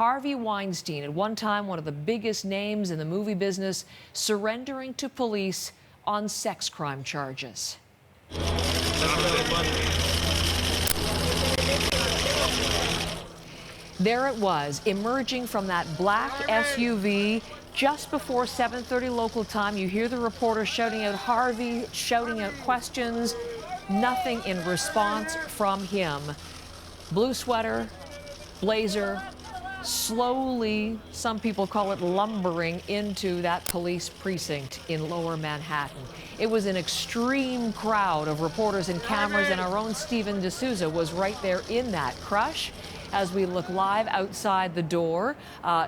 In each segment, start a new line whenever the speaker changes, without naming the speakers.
Harvey Weinstein, at one time one of the biggest names in the movie business, surrendering to police on sex crime charges. There it was, emerging from that black SUV just before 7:30 local time. You hear the reporter shouting out Harvey, shouting out questions. Nothing in response from him. Blue sweater, blazer, slowly, some people call it lumbering into that police precinct in Lower Manhattan. It was an extreme crowd of reporters and cameras, and our own Stephen D'Souza was right there in that crush. As we look live outside the door,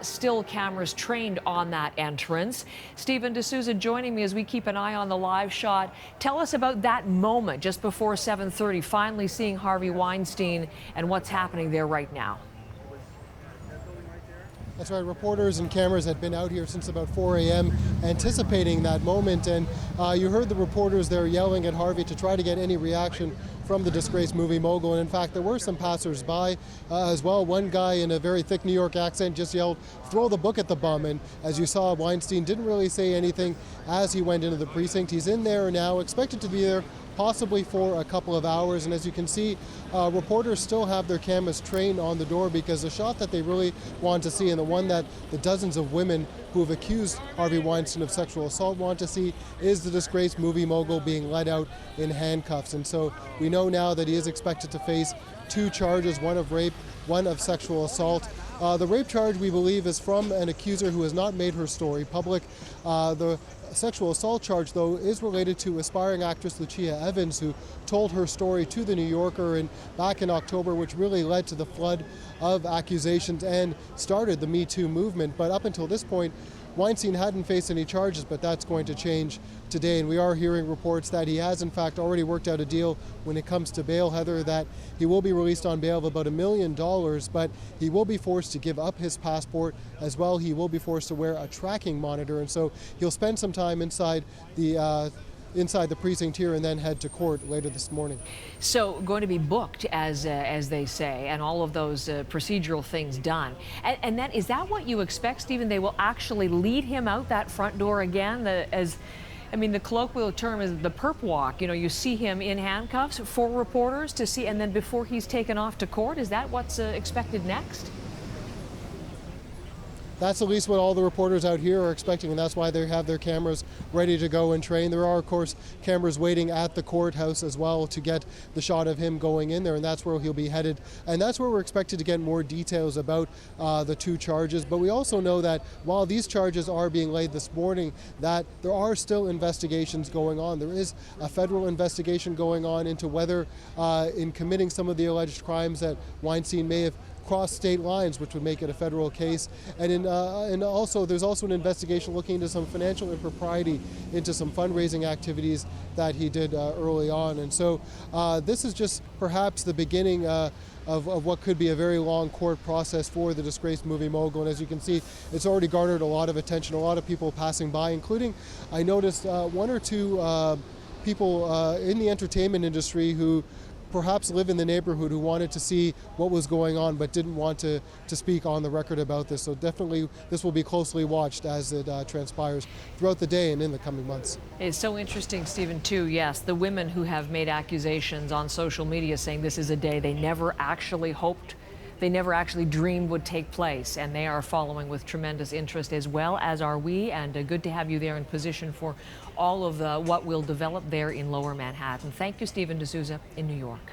still cameras trained on that entrance. Stephen D'Souza joining me as we keep an eye on the live shot. Tell us about that moment just before 7:30, finally seeing Harvey Weinstein and what's happening there right now.
That's right, reporters and cameras had been out here since about 4 a.m. anticipating that moment, and you heard the reporters there yelling at Harvey to try to get any reaction from the disgraced movie mogul. And in fact, there were some passers-by as well. One guy in a very thick New York accent just yelled, "Throw the book at the bum." And as you saw, Weinstein didn't really say anything as he went into the precinct. He's in there now, expected to be there possibly for a couple of hours. And as you can see, reporters still have their cameras trained on the door, because the shot that they really want to see, and the one that the dozens of women who have accused Harvey Weinstein of sexual assault want to see, is the disgraced movie mogul being led out in handcuffs. And so we know now that he is expected to face 2 charges, one of rape, one of sexual assault. The rape charge, we believe, is from an accuser who has not made her story public. The sexual assault charge, though, is related to aspiring actress Lucia Evans, who told her story to the New Yorker back in October, which really led to the flood of accusations and started the Me Too movement. But up until this point, Weinstein hadn't faced any charges, but that's going to change today. And we are hearing reports that he has, in fact, already worked out a deal when it comes to bail, Heather, that he will be released on bail of about $1 million, but he will be forced to give up his passport as well. He will be forced to wear a tracking monitor. And so he'll spend some time inside the precinct here and then head to court later this morning.
So going to be booked, as they say, and all of those procedural things done. And then, is that what you expect, Stephen? They will actually lead him out that front door again? The colloquial term is the perp walk. You know, you see him in handcuffs for reporters to see, and then before he's taken off to court. Is that what's expected next?
That's at least what all the reporters out here are expecting, and that's why they have their cameras ready to go and train. There are, of course, cameras waiting at the courthouse as well to get the shot of him going in there, and that's where he'll be headed. And that's where we're expected to get more details about the 2 charges. But we also know that while these charges are being laid this morning, that there are still investigations going on. There is a federal investigation going on into whether in committing some of the alleged crimes that Weinstein may have crossed state lines, which would make it a federal case. And also there's also an investigation looking into some financial impropriety into some fundraising activities that he did early on. And so this is just perhaps the beginning of what could be a very long court process for the disgraced movie mogul. And as you can see, it's already garnered a lot of attention, a lot of people passing by, including, I noticed, 1 or 2 people in the entertainment industry who perhaps live in the neighborhood, who wanted to see what was going on but didn't want to speak on the record about this. So definitely this will be closely watched as it transpires throughout the day and in the coming months.
It's so interesting, Stephen, too, yes, the women who have made accusations on social media saying this is a day they never actually hoped, they never actually dreamed would take place, and they are following with tremendous interest, as well as are we. And good to have you there in position for all of what will develop there in Lower Manhattan. Thank you, Stephen D'Souza in New York.